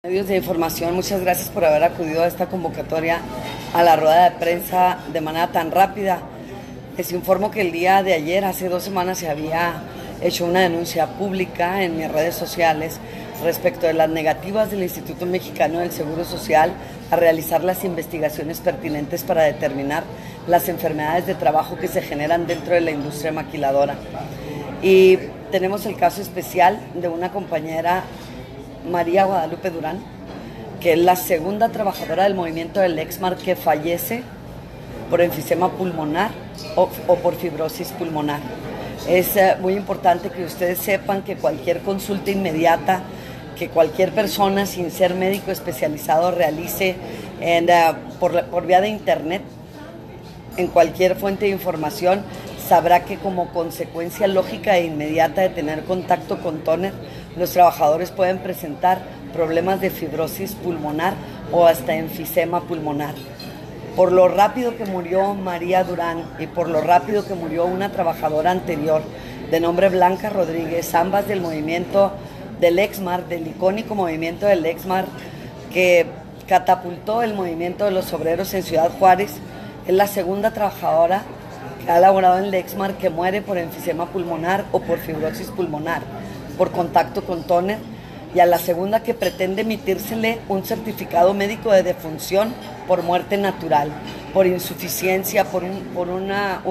Medios de información, muchas gracias por haber acudido a esta convocatoria a la rueda de prensa de manera tan rápida. Les informo que el día de ayer, hace 2 semanas, se había hecho una denuncia pública en mis redes sociales respecto de las negativas del Instituto Mexicano del Seguro Social a realizar las investigaciones pertinentes para determinar las enfermedades de trabajo que se generan dentro de la industria maquiladora. Y tenemos el caso especial de una compañera, María Guadalupe Durán, que es la segunda trabajadora del movimiento del Lexmark que fallece por enfisema pulmonar o por fibrosis pulmonar. Es muy importante que ustedes sepan que cualquier consulta inmediata que cualquier persona sin ser médico especializado realice por vía de internet, en cualquier fuente de información, sabrá que como consecuencia lógica e inmediata de tener contacto con tóner, los trabajadores pueden presentar problemas de fibrosis pulmonar o hasta enfisema pulmonar. Por lo rápido que murió María Durán y por lo rápido que murió una trabajadora anterior de nombre Blanca Rodríguez, ambas del movimiento del Lexmark, del icónico movimiento del Lexmark que catapultó el movimiento de los obreros en Ciudad Juárez, es la segunda trabajadora que ha laborado en Lexmark que muere por enfisema pulmonar o por fibrosis pulmonar, por contacto con tóner, y a la segunda que pretende emitírsele un certificado médico de defunción por muerte natural, por insuficiencia, por una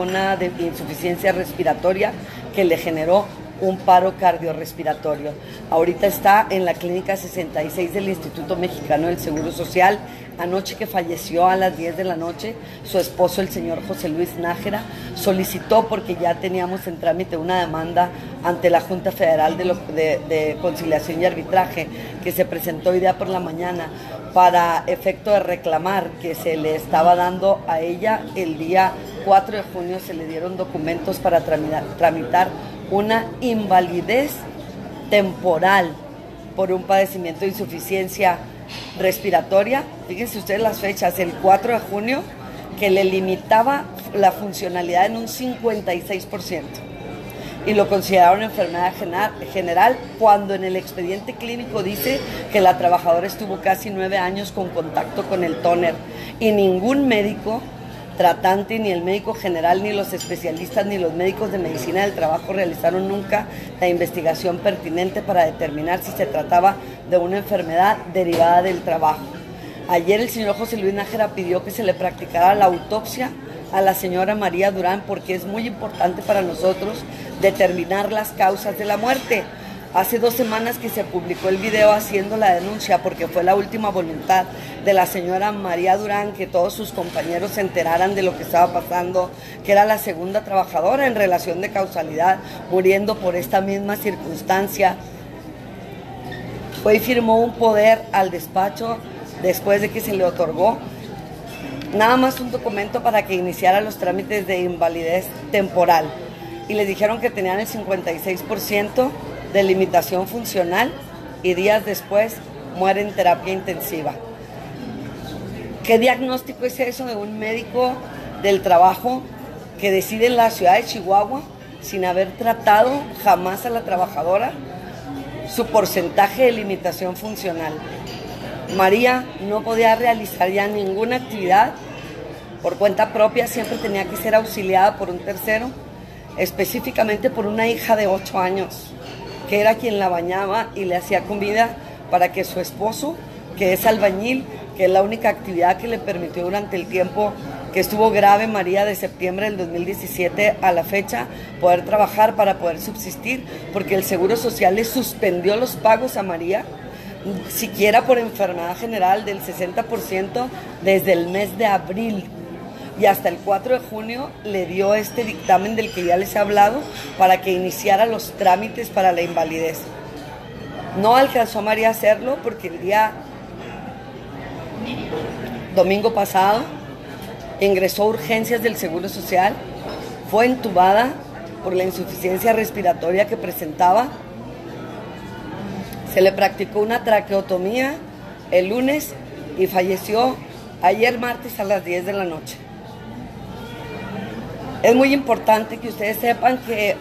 insuficiencia respiratoria que le generó un paro cardiorrespiratorio. Ahorita está en la clínica 66 del Instituto Mexicano del Seguro Social. Anoche, que falleció a las 10 de la noche, su esposo, el señor José Luis Nájera, solicitó, porque ya teníamos en trámite una demanda ante la Junta Federal de Conciliación y Arbitraje, que se presentó hoy día por la mañana, para efecto de reclamar que se le estaba dando a ella el día 4 de junio, se le dieron documentos para tramitar una invalidez temporal por un padecimiento de insuficiencia respiratoria. Fíjense ustedes las fechas, el 4 de junio, que le limitaba la funcionalidad en un 56%, y lo consideraron enfermedad general, cuando en el expediente clínico dice que la trabajadora estuvo casi 9 años con contacto con el tóner, y ningún médico tratante, ni el médico general, ni los especialistas, ni los médicos de medicina del trabajo realizaron nunca la investigación pertinente para determinar si se trataba de una enfermedad derivada del trabajo. Ayer el señor José Luis Nájera pidió que se le practicara la autopsia a la señora María Durán, porque es muy importante para nosotros determinar las causas de la muerte. Hace 2 semanas que se publicó el video haciendo la denuncia, porque fue la última voluntad de la señora María Durán que todos sus compañeros se enteraran de lo que estaba pasando, que era la segunda trabajadora en relación de causalidad, muriendo por esta misma circunstancia. Fue y firmó un poder al despacho después de que se le otorgó nada más un documento para que iniciara los trámites de invalidez temporal, y les dijeron que tenían el 56% de limitación funcional, y días después muere en terapia intensiva. ¿Qué diagnóstico es eso de un médico del trabajo que decide en la ciudad de Chihuahua, sin haber tratado jamás a la trabajadora, su porcentaje de limitación funcional? María no podía realizar ya ninguna actividad por cuenta propia, siempre tenía que ser auxiliada por un tercero, específicamente por una hija de 8 años, que era quien la bañaba y le hacía comida para que su esposo, que es albañil, que es la única actividad que le permitió durante el tiempo que estuvo grave María, de septiembre del 2017 a la fecha, poder trabajar para poder subsistir, porque el Seguro Social le suspendió los pagos a María, siquiera por enfermedad general, del 60% desde el mes de abril. Y hasta el 4 de junio le dio este dictamen del que ya les he hablado para que iniciara los trámites para la invalidez. No alcanzó María a hacerlo porque el día domingo pasado ingresó a urgencias del Seguro Social, fue entubada por la insuficiencia respiratoria que presentaba, se le practicó una traqueotomía el lunes y falleció ayer martes a las 10 de la noche. Es muy importante que ustedes sepan que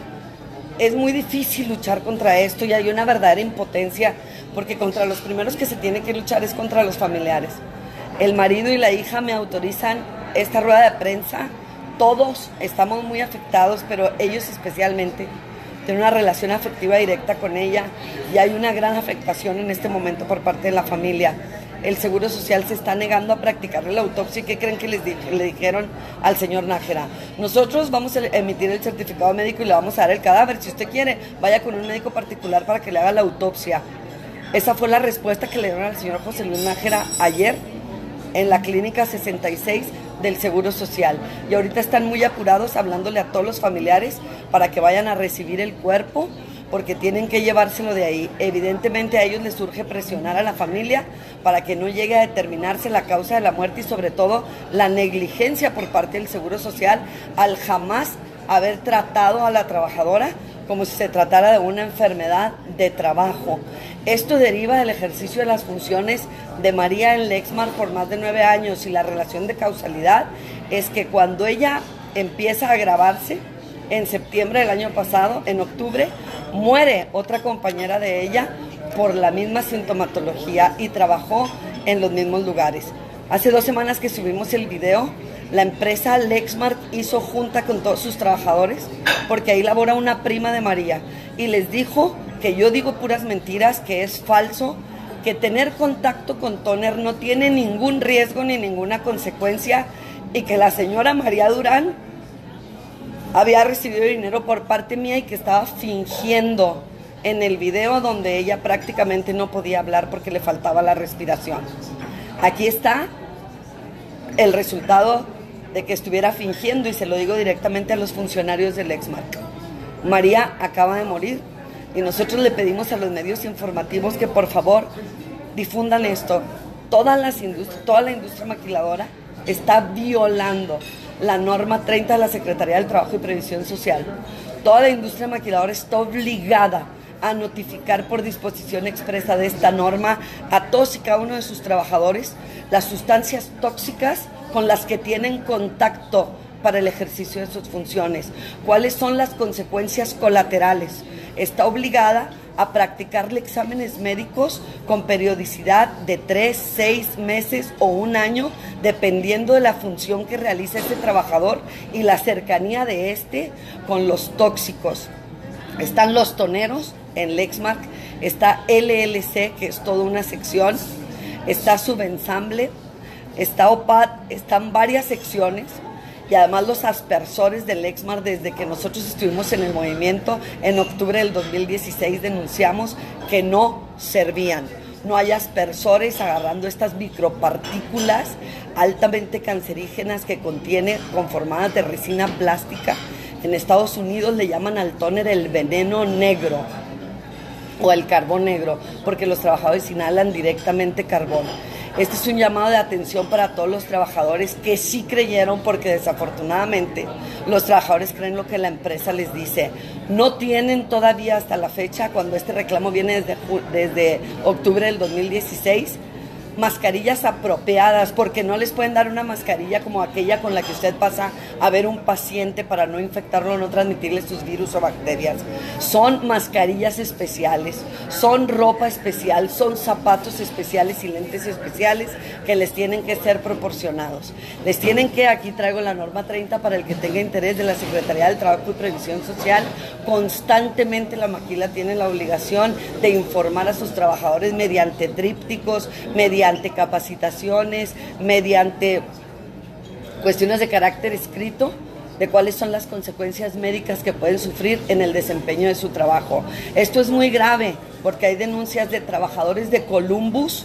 es muy difícil luchar contra esto, y hay una verdadera impotencia porque contra los primeros que se tiene que luchar es contra los familiares. El marido y la hija me autorizan esta rueda de prensa. Todos estamos muy afectados, pero ellos especialmente tienen una relación afectiva directa con ella y hay una gran afectación en este momento por parte de la familia. El Seguro Social se está negando a practicarle la autopsia. ¿Qué creen que le dijeron al señor Nájera? Nosotros vamos a emitir el certificado médico y le vamos a dar el cadáver. Si usted quiere, vaya con un médico particular para que le haga la autopsia. Esa fue la respuesta que le dieron al señor José Luis Nájera ayer en la clínica 66 del Seguro Social. Y ahorita están muy apurados hablándole a todos los familiares para que vayan a recibir el cuerpo, porque tienen que llevárselo de ahí. Evidentemente a ellos les urge presionar a la familia para que no llegue a determinarse la causa de la muerte y sobre todo la negligencia por parte del Seguro Social al jamás haber tratado a la trabajadora como si se tratara de una enfermedad de trabajo. Esto deriva del ejercicio de las funciones de María en Lexmark por más de 9 años y la relación de causalidad es que cuando ella empieza a agravarse, en septiembre del año pasado, en octubre, muere otra compañera de ella por la misma sintomatología y trabajó en los mismos lugares. Hace 2 semanas que subimos el video, la empresa Lexmark hizo junta con todos sus trabajadores, porque ahí labora una prima de María, y les dijo que yo digo puras mentiras, que es falso, que tener contacto con Toner no tiene ningún riesgo ni ninguna consecuencia, y que la señora María Durán había recibido dinero por parte mía y que estaba fingiendo en el video donde ella prácticamente no podía hablar porque le faltaba la respiración. Aquí está el resultado de que estuviera fingiendo y se lo digo directamente a los funcionarios del Lexmark. María acaba de morir y nosotros le pedimos a los medios informativos que por favor difundan esto. Toda la industria maquiladora está violando la norma 30 de la Secretaría del Trabajo y Previsión Social. Toda la industria maquiladora está obligada a notificar por disposición expresa de esta norma a todos y cada uno de sus trabajadores las sustancias tóxicas con las que tienen contacto para el ejercicio de sus funciones. ¿Cuáles son las consecuencias colaterales? Está obligada a practicarle exámenes médicos con periodicidad de 3, 6 meses o 1 año, dependiendo de la función que realiza este trabajador y la cercanía de este con los tóxicos. Están los toneros en Lexmark, está LLC, que es toda una sección, está Subensamble, está OPAD, están varias secciones. Y además los aspersores del Lexmark, desde que nosotros estuvimos en el movimiento en octubre del 2016, denunciamos que no servían. No hay aspersores agarrando estas micropartículas altamente cancerígenas que contiene, conformadas de resina plástica. En Estados Unidos le llaman al tóner el veneno negro o el carbón negro, porque los trabajadores inhalan directamente carbón. Este es un llamado de atención para todos los trabajadores que sí creyeron, porque desafortunadamente los trabajadores creen lo que la empresa les dice. No tienen todavía hasta la fecha, cuando este reclamo viene desde octubre del 2016, mascarillas apropiadas, porque no les pueden dar una mascarilla como aquella con la que usted pasa a ver un paciente para no infectarlo, no transmitirle sus virus o bacterias. Son mascarillas especiales, son ropa especial, son zapatos especiales y lentes especiales que les tienen que ser proporcionados. Les tienen que, aquí traigo la norma 30 para el que tenga interés, de la Secretaría del Trabajo y Previsión Social. Constantemente la maquila tiene la obligación de informar a sus trabajadores mediante trípticos, mediante capacitaciones, mediante cuestiones de carácter escrito, de cuáles son las consecuencias médicas que pueden sufrir en el desempeño de su trabajo. Esto es muy grave porque hay denuncias de trabajadores de Columbus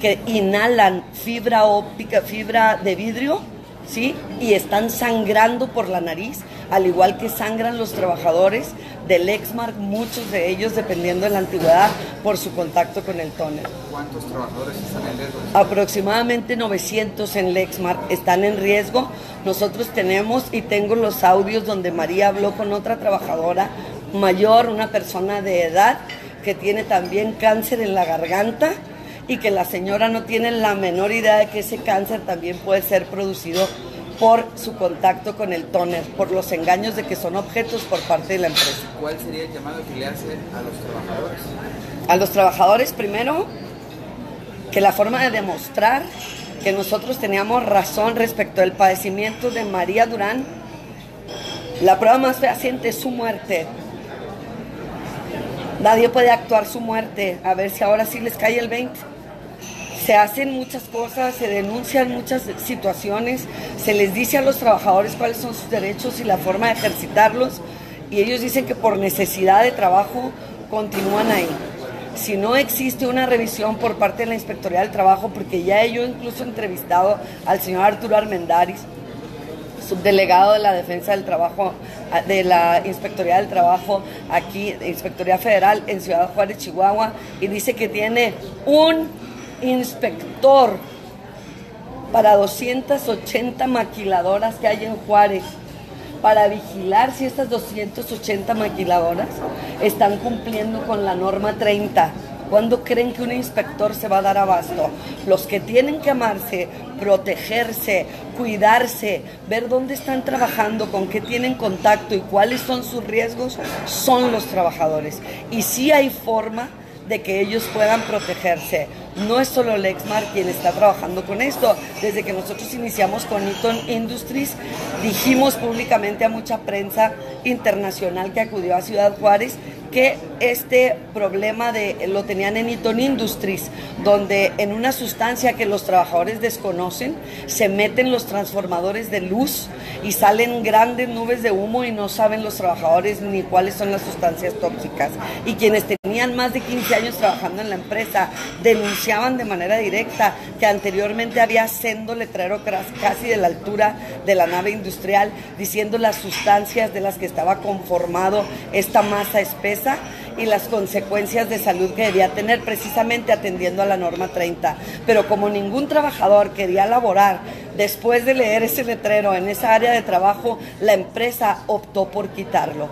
que inhalan fibra óptica, fibra de vidrio, ¿sí? Y están sangrando por la nariz, al igual que sangran los trabajadores del Lexmark, muchos de ellos, dependiendo de la antigüedad, por su contacto con el tóner. ¿Cuántos trabajadores están en riesgo? Aproximadamente 900 en Lexmark están en riesgo. Nosotros tenemos y tengo los audios donde María habló con otra trabajadora mayor, una persona de edad, que tiene también cáncer en la garganta, y que la señora no tiene la menor idea de que ese cáncer también puede ser producido por su contacto con el tóner, por los engaños de que son objetos por parte de la empresa. ¿Cuál sería el llamado que le hace a los trabajadores? A los trabajadores, primero, que la forma de demostrar que nosotros teníamos razón respecto al padecimiento de María Durán, la prueba más fehaciente es su muerte. Nadie puede actuar su muerte, a ver si ahora sí les cae el 20. Se hacen muchas cosas, se denuncian muchas situaciones, se les dice a los trabajadores cuáles son sus derechos y la forma de ejercitarlos, y ellos dicen que por necesidad de trabajo continúan ahí. Si no existe una revisión por parte de la Inspectoría del Trabajo, porque ya yo incluso he entrevistado al señor Arturo Armendáriz, subdelegado de la Defensa del Trabajo, de la Inspectoría del Trabajo, aquí, Inspectoría Federal en Ciudad Juárez, Chihuahua, y dice que tiene un inspector para 280 maquiladoras que hay en Juárez, para vigilar si estas 280 maquiladoras están cumpliendo con la norma 30. ¿Cuándo creen que un inspector se va a dar abasto? Los que tienen que amarse, protegerse, cuidarse, ver dónde están trabajando, con qué tienen contacto y cuáles son sus riesgos, son los trabajadores. Y sí hay forma de que ellos puedan protegerse. No es solo Lexmark quien está trabajando con esto. Desde que nosotros iniciamos con Eaton Industries, dijimos públicamente a mucha prensa internacional que acudió a Ciudad Juárez que este problema lo tenían en Eaton Industries, donde en una sustancia que los trabajadores desconocen, se meten los transformadores de luz y salen grandes nubes de humo y no saben los trabajadores ni cuáles son las sustancias tóxicas. Y quienes tenían más de 15 años trabajando en la empresa denunciaban de manera directa que anteriormente había sendo letrero casi de la altura de la nave industrial diciendo las sustancias de las que estaba conformado esta masa espesa y las consecuencias de salud que debía tener, precisamente atendiendo a la norma 30. Pero como ningún trabajador quería laborar después de leer ese letrero en esa área de trabajo, la empresa optó por quitarlo.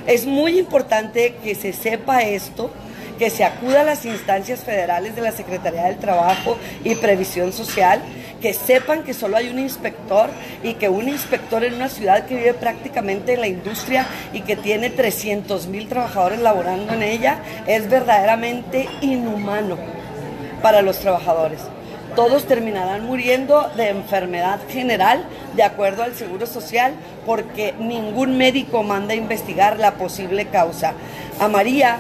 Es muy importante que se sepa esto, que se acuda a las instancias federales de la Secretaría del Trabajo y Previsión Social, que sepan que solo hay un inspector y que un inspector en una ciudad que vive prácticamente en la industria y que tiene 300,000 trabajadores laborando en ella es verdaderamente inhumano para los trabajadores. Todos terminarán muriendo de enfermedad general de acuerdo al Seguro Social porque ningún médico manda a investigar la posible causa. A María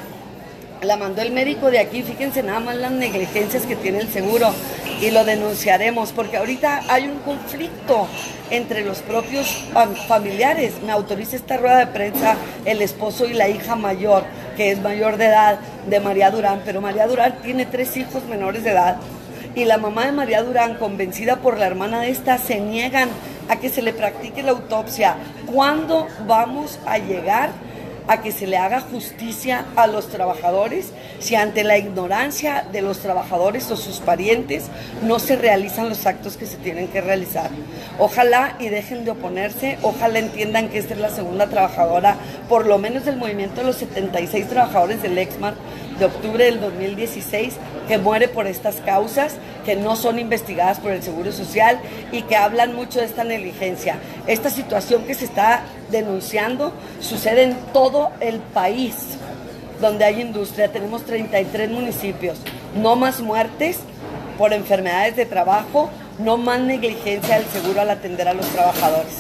la mandó el médico de aquí, fíjense nada más las negligencias que tiene el seguro y lo denunciaremos porque ahorita hay un conflicto entre los propios familiares. Me autoriza esta rueda de prensa el esposo y la hija mayor, que es mayor de edad, de María Durán, pero María Durán tiene 3 hijos menores de edad y la mamá de María Durán, convencida por la hermana de esta, se niegan a que se le practique la autopsia. ¿Cuándo vamos a llegar a que se le haga justicia a los trabajadores si ante la ignorancia de los trabajadores o sus parientes no se realizan los actos que se tienen que realizar? Ojalá y dejen de oponerse, ojalá entiendan que esta es la segunda trabajadora, por lo menos del movimiento de los 76 trabajadores del Lexmark de octubre del 2016, que muere por estas causas, que no son investigadas por el Seguro Social y que hablan mucho de esta negligencia. Esta situación que se está denunciando sucede en todo el país donde hay industria. Tenemos 33 municipios. No más muertes por enfermedades de trabajo, no más negligencia del seguro al atender a los trabajadores.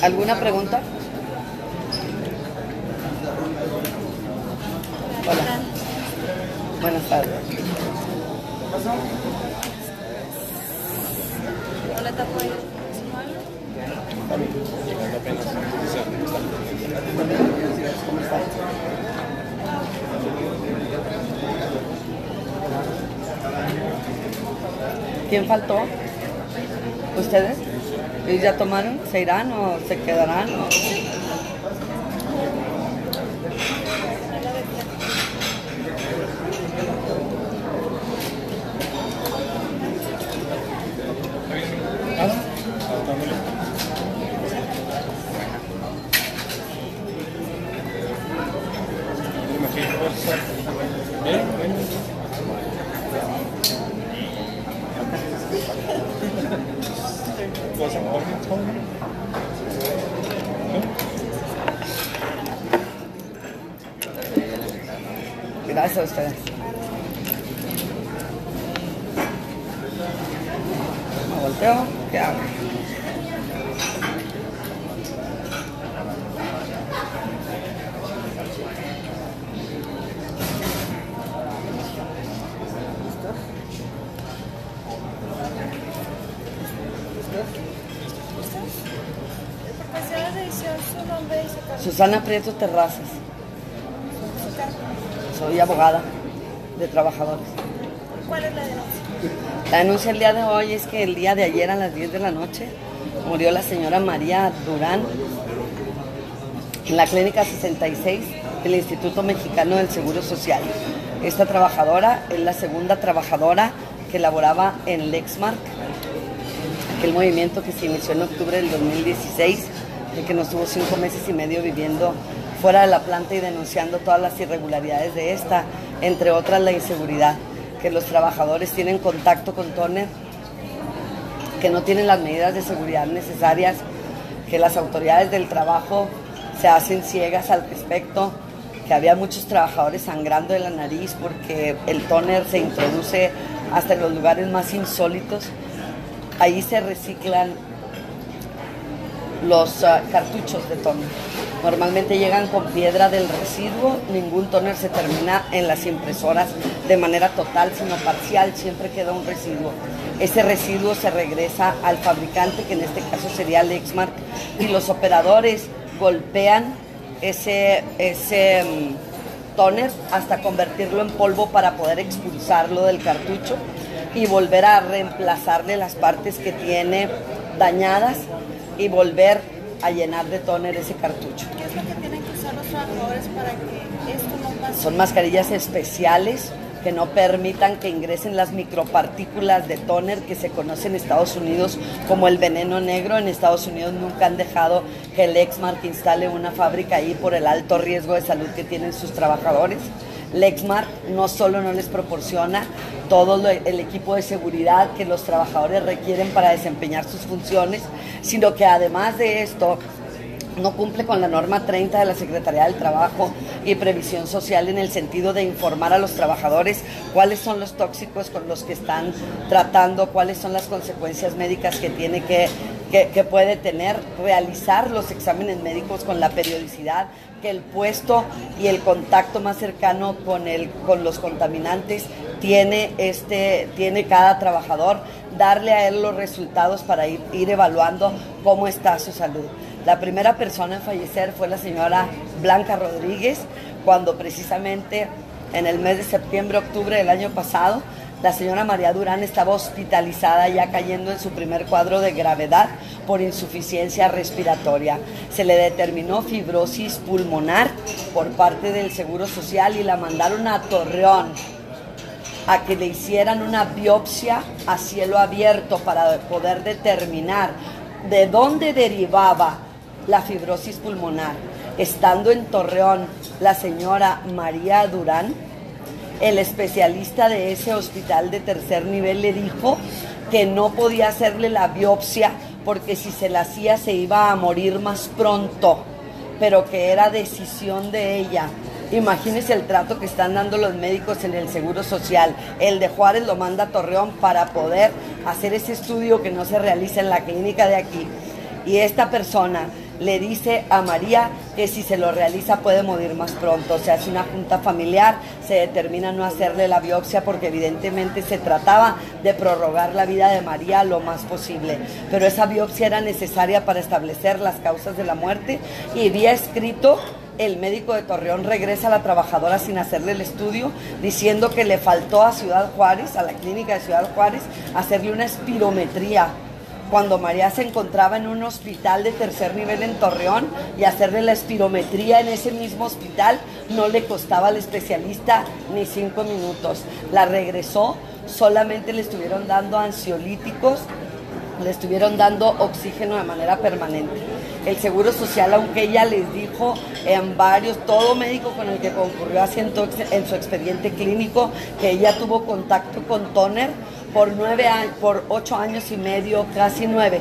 ¿Alguna pregunta? Hola. Buenas tardes. Hola, ¿te apoyo? ¿Cómo está? ¿Quién faltó? ¿Ustedes? ¿Ellos ya tomaron? ¿Se irán o se quedarán? Gracias a ustedes. Me volteo, ¿qué hago? Susana Prieto Terrazas. Soy abogada de trabajadores. ¿Cuál es la denuncia? La denuncia el día de hoy es que el día de ayer a las 10 de la noche murió la señora María Durán en la clínica 66 del Instituto Mexicano del Seguro Social. Esta trabajadora es la segunda trabajadora que laboraba en Lexmark, aquel movimiento que se inició en octubre del 2016, y que nos tuvo 5 meses y medio viviendo fuera de la planta y denunciando todas las irregularidades de esta, entre otras la inseguridad, que los trabajadores tienen contacto con Toner, que no tienen las medidas de seguridad necesarias, que las autoridades del trabajo se hacen ciegas al respecto, que había muchos trabajadores sangrando de la nariz porque el Toner se introduce hasta en los lugares más insólitos. Ahí se reciclan los cartuchos de Toner. Normalmente llegan con piedra del residuo, ningún Toner se termina en las impresoras de manera total, sino parcial, siempre queda un residuo. Ese residuo se regresa al fabricante, que en este caso sería Lexmark, y los operadores golpean ese Toner hasta convertirlo en polvo para poder expulsarlo del cartucho y volver a reemplazarle las partes que tiene dañadas y volver a llenar de Toner ese cartucho. ¿Qué es lo que tienen que usar los trabajadores para que esto no pase? Son mascarillas especiales que no permitan que ingresen las micropartículas de Toner que se conoce en Estados Unidos como el veneno negro. En Estados Unidos nunca han dejado que el Lexmark instale una fábrica ahí por el alto riesgo de salud que tienen sus trabajadores. Lexmark no solo no les proporciona todo el equipo de seguridad que los trabajadores requieren para desempeñar sus funciones, sino que además de esto no cumple con la norma 30 de la Secretaría del Trabajo y Previsión Social en el sentido de informar a los trabajadores cuáles son los tóxicos con los que están tratando, cuáles son las consecuencias médicas que tiene que puede tener, realizar los exámenes médicos con la periodicidad que el puesto y el contacto más cercano con los contaminantes tiene cada trabajador, darle a él los resultados para ir evaluando cómo está su salud. La primera persona en fallecer fue la señora Blanca Rodríguez, cuando precisamente en el mes de septiembre-octubre del año pasado, la señora María Durán estaba hospitalizada ya cayendo en su primer cuadro de gravedad por insuficiencia respiratoria. Se le determinó fibrosis pulmonar por parte del Seguro Social y la mandaron a Torreón a que le hicieran una biopsia a cielo abierto para poder determinar de dónde derivaba la fibrosis pulmonar. Estando en Torreón la señora María Durán, el especialista de ese hospital de tercer nivel le dijo que no podía hacerle la biopsia porque si se la hacía se iba a morir más pronto, pero que era decisión de ella. Imagínense el trato que están dando los médicos en el Seguro Social. El de Juárez lo manda a Torreón para poder hacer ese estudio que no se realiza en la clínica de aquí. Y esta persona le dice a María que si se lo realiza puede morir más pronto. Se hace una junta familiar, se determina no hacerle la biopsia porque evidentemente se trataba de prorrogar la vida de María lo más posible. Pero esa biopsia era necesaria para establecer las causas de la muerte y vía escrito el médico de Torreón regresa a la trabajadora sin hacerle el estudio, diciendo que le faltó a Ciudad Juárez, a la clínica de Ciudad Juárez, hacerle una espirometría cuando María se encontraba en un hospital de tercer nivel en Torreón, y hacerle la espirometría en ese mismo hospital no le costaba al especialista ni 5 minutos. La regresó, solamente le estuvieron dando ansiolíticos, le estuvieron dando oxígeno de manera permanente. El Seguro Social, aunque ella les dijo en todo médico con el que concurrió haciendo en su expediente clínico que ella tuvo contacto con Toner por 8 años y medio, casi 9.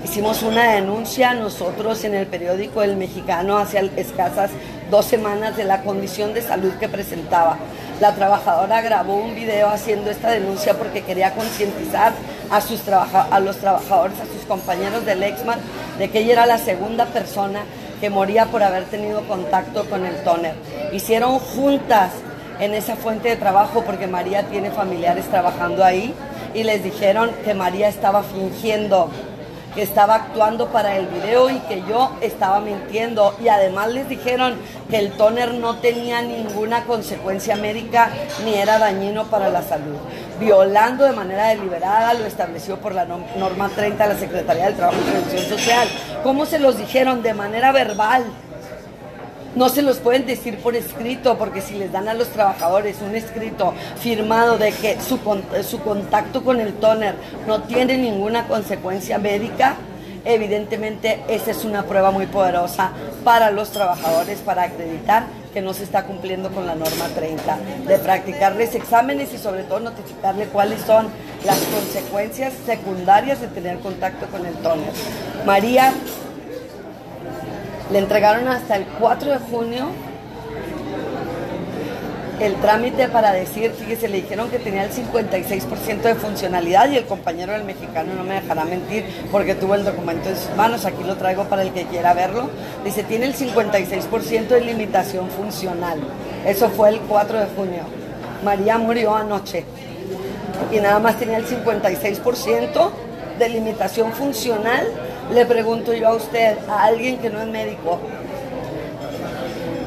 Hicimos una denuncia nosotros en el periódico El Mexicano hace escasas 2 semanas de la condición de salud que presentaba. La trabajadora grabó un video haciendo esta denuncia porque quería concientizar a los trabajadores, a sus compañeros del Lexmark, de que ella era la segunda persona que moría por haber tenido contacto con el tóner. Hicieron juntas en esa fuente de trabajo porque María tiene familiares trabajando ahí y les dijeron que María estaba fingiendo, que estaba actuando para el video y que yo estaba mintiendo, y además les dijeron que el tóner no tenía ninguna consecuencia médica ni era dañino para la salud, violando de manera deliberada lo establecido por la norma 30 de la Secretaría del Trabajo y Previsión Social. ¿Cómo se los dijeron? De manera verbal. No se los pueden decir por escrito, porque si les dan a los trabajadores un escrito firmado de que su contacto con el tóner no tiene ninguna consecuencia médica, evidentemente esa es una prueba muy poderosa para los trabajadores para acreditar que no se está cumpliendo con la norma 30, de practicarles exámenes y sobre todo notificarle cuáles son las consecuencias secundarias de tener contacto con el tóner. María le entregaron hasta el 4 de junio el trámite para decir, fíjese, le dijeron que tenía el 56% de funcionalidad, y el compañero del mexicano no me dejará mentir porque tuvo el documento en sus manos, aquí lo traigo para el que quiera verlo. Dice, tiene el 56% de limitación funcional. Eso fue el 4 de junio. María murió anoche y nada más tenía el 56% de limitación funcional. Le pregunto yo a usted, a alguien que no es médico,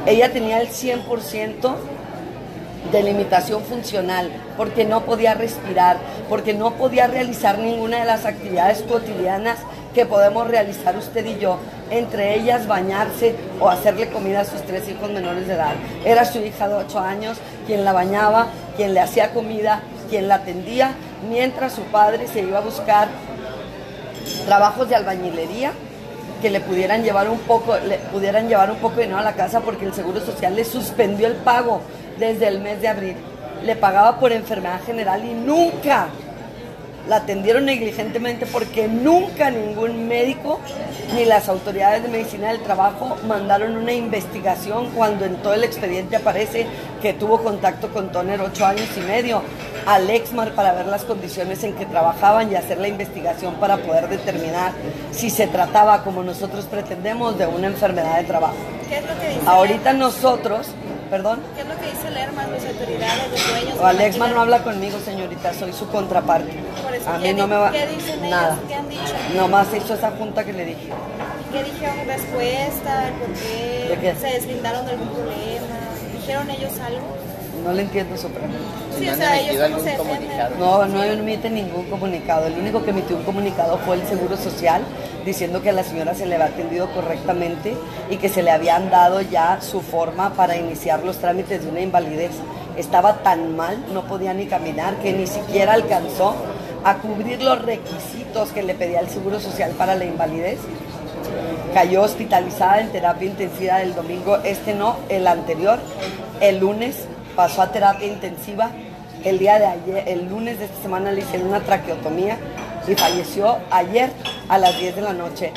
ella tenía el 100% de limitación funcional porque no podía respirar, porque no podía realizar ninguna de las actividades cotidianas que podemos realizar usted y yo, entre ellas bañarse o hacerle comida a sus 3 hijos menores de edad. Era su hija de 8 años quien la bañaba, quien le hacía comida, quien la atendía, mientras su padre se iba a buscar trabajos de albañilería que le pudieran llevar un poco de dinero a la casa, porque el Seguro Social le suspendió el pago desde el mes de abril. Le pagaba por enfermedad general y nunca la atendieron negligentemente, porque nunca ningún médico ni las autoridades de medicina del trabajo mandaron una investigación cuando en todo el expediente aparece que tuvo contacto con tóner 8 años y medio al Lexmark para ver las condiciones en que trabajaban y hacer la investigación para poder determinar si se trataba, como nosotros pretendemos, de una enfermedad de trabajo. ¿Qué es lo que dice Ahorita nosotros, perdón. ¿Qué es lo que dice el Lexmark, las autoridades, los dueños? O Lexmark no habla conmigo, señorita, soy su contraparte. Por eso, A mí no me va... ¿qué dicen ellos? Nada. ¿Qué han dicho? Nomás hizo esa junta que le dije. ¿Qué dijeron? ¿Respuesta? ¿Por ¿De qué? se deslindaron de algún problema? ¿Dijeron ellos algo? No le entiendo, Supremo. Sí, ¿No o han sea, emitido ellos cómo se algún defienden. comunicado? No emite ningún comunicado. El único que emitió un comunicado fue el Seguro Social, diciendo que a la señora se le había atendido correctamente y que se le habían dado ya su forma para iniciar los trámites de una invalidez. Estaba tan mal, no podía ni caminar, que ni siquiera alcanzó a cubrir los requisitos que le pedía el Seguro Social para la invalidez. Cayó hospitalizada en terapia intensiva el domingo, no, el anterior. El lunes pasó a terapia intensiva. El día de ayer, el lunes de esta semana, le hicieron una traqueotomía y falleció ayer a las 10 de la noche.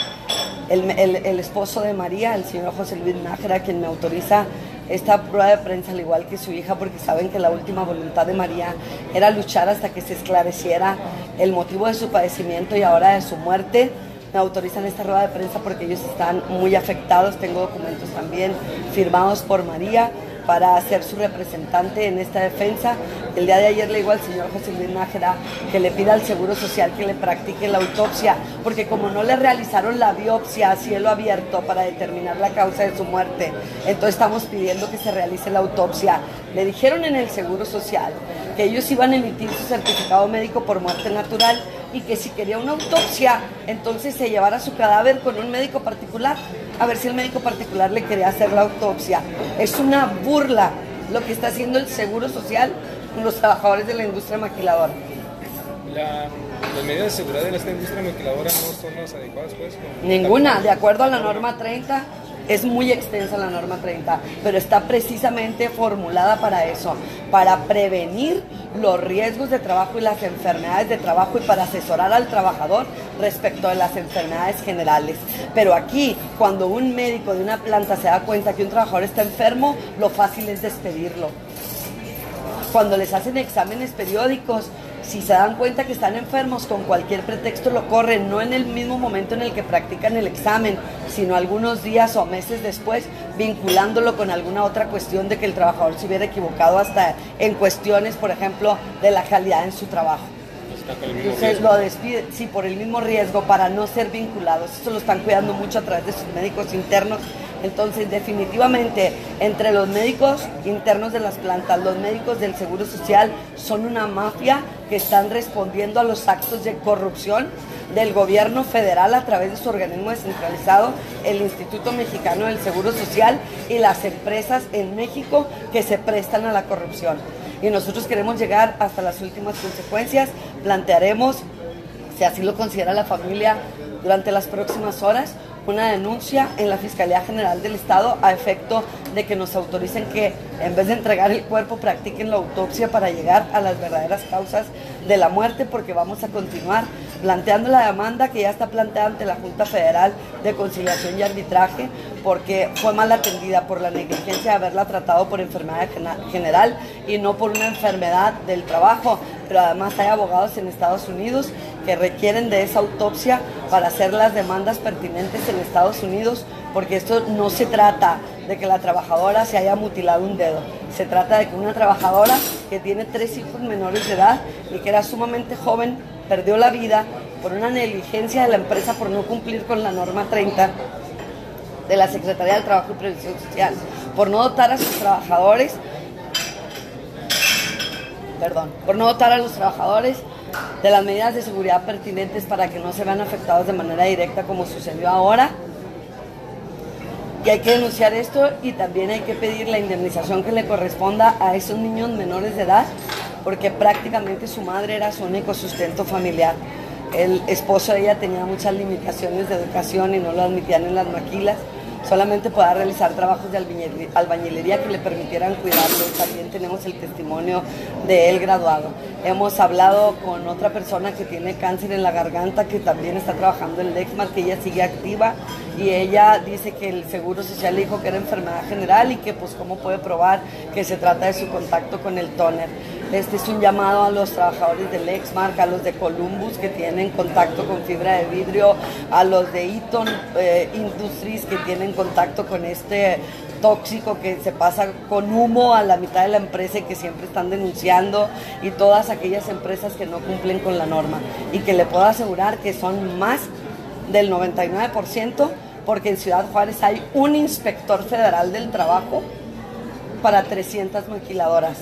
El esposo de María, el señor José Luis Nájera, quien me autoriza esta prueba de prensa, al igual que su hija, porque saben que la última voluntad de María era luchar hasta que se esclareciera el motivo de su padecimiento y ahora de su muerte. Me autorizan esta rueda de prensa porque ellos están muy afectados. Tengo documentos también firmados por María para ser su representante en esta defensa. El día de ayer le digo al señor José Luis Nájera que le pida al Seguro Social que le practique la autopsia, porque como no le realizaron la biopsia a cielo abierto para determinar la causa de su muerte, entonces estamos pidiendo que se realice la autopsia. Le dijeron en el Seguro Social que ellos iban a emitir su certificado médico por muerte natural y que si quería una autopsia, entonces se llevara su cadáver con un médico particular, a ver si el médico particular le quería hacer la autopsia. Es una burla lo que está haciendo el Seguro Social con los trabajadores de la industria maquiladora. Las medidas de seguridad de esta industria maquiladora no son las adecuadas, pues. Ninguna, de acuerdo a la norma 30, es muy extensa la norma 30, pero está precisamente formulada para eso, para prevenir los riesgos de trabajo y las enfermedades de trabajo y para asesorar al trabajador respecto de las enfermedades generales. Pero aquí, cuando un médico de una planta se da cuenta que un trabajador está enfermo, lo fácil es despedirlo. cuando les hacen exámenes periódicos, si se dan cuenta que están enfermos, con cualquier pretexto lo corren, no en el mismo momento en el que practican el examen, sino algunos días o meses después, vinculándolo con alguna otra cuestión de que el trabajador se hubiera equivocado hasta en cuestiones, por ejemplo, de la calidad en su trabajo. Entonces lo despiden, sí, por el mismo riesgo, para no ser vinculados. Eso lo están cuidando mucho a través de sus médicos internos. Entonces, definitivamente, entre los médicos internos de las plantas, los médicos del Seguro Social, son una mafia que están respondiendo a los actos de corrupción del gobierno federal a través de su organismo descentralizado, el Instituto Mexicano del Seguro Social, y las empresas en México que se prestan a la corrupción. Y nosotros queremos llegar hasta las últimas consecuencias. Plantearemos, si así lo considera la familia, durante las próximas horas, una denuncia en la Fiscalía General del Estado a efecto de que nos autoricen que, en vez de entregar el cuerpo, practiquen la autopsia para llegar a las verdaderas causas de la muerte, porque vamos a continuar planteando la demanda que ya está planteada ante la Junta Federal de Conciliación y Arbitraje, porque fue mal atendida por la negligencia de haberla tratado por enfermedad general y no por una enfermedad del trabajo. Pero además hay abogados en Estados Unidos que requieren de esa autopsia para hacer las demandas pertinentes en Estados Unidos, porque esto no se trata de que la trabajadora se haya mutilado un dedo, se trata de que una trabajadora que tiene 3 hijos menores de edad y que era sumamente joven, perdió la vida por una negligencia de la empresa por no cumplir con la norma 30 de la Secretaría del Trabajo y Previsión Social, por no dotar a sus trabajadores, por no dotar a los trabajadores de las medidas de seguridad pertinentes para que no se vean afectados de manera directa como sucedió ahora. Y hay que denunciar esto, y también hay que pedir la indemnización que le corresponda a esos niños menores de edad, porque prácticamente su madre era su único sustento familiar. El esposo de ella tenía muchas limitaciones de educación y no lo admitían en las maquilas. Solamente podía realizar trabajos de albañilería que le permitieran cuidarlo. También tenemos el testimonio de él graduado. Hemos hablado con otra persona que tiene cáncer en la garganta, que también está trabajando en Lexmark, que ella sigue activa, y ella dice que el Seguro Social le dijo que era enfermedad general y que pues cómo puede probar que se trata de su contacto con el tóner. Este es un llamado a los trabajadores de Lexmark, a los de Columbus que tienen contacto con fibra de vidrio, a los de Eaton Industries que tienen contacto con este tóxico que se pasa con humo a la mitad de la empresa y que siempre están denunciando, y todas aquellas empresas que no cumplen con la norma, y que le puedo asegurar que son más del 99%, porque en Ciudad Juárez hay un inspector federal del trabajo para 300 maquiladoras.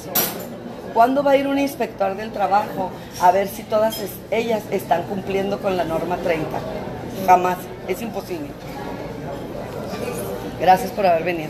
¿Cuándo va a ir un inspector del trabajo a ver si todas ellas están cumpliendo con la norma 30? Jamás, es imposible. Gracias por haber venido.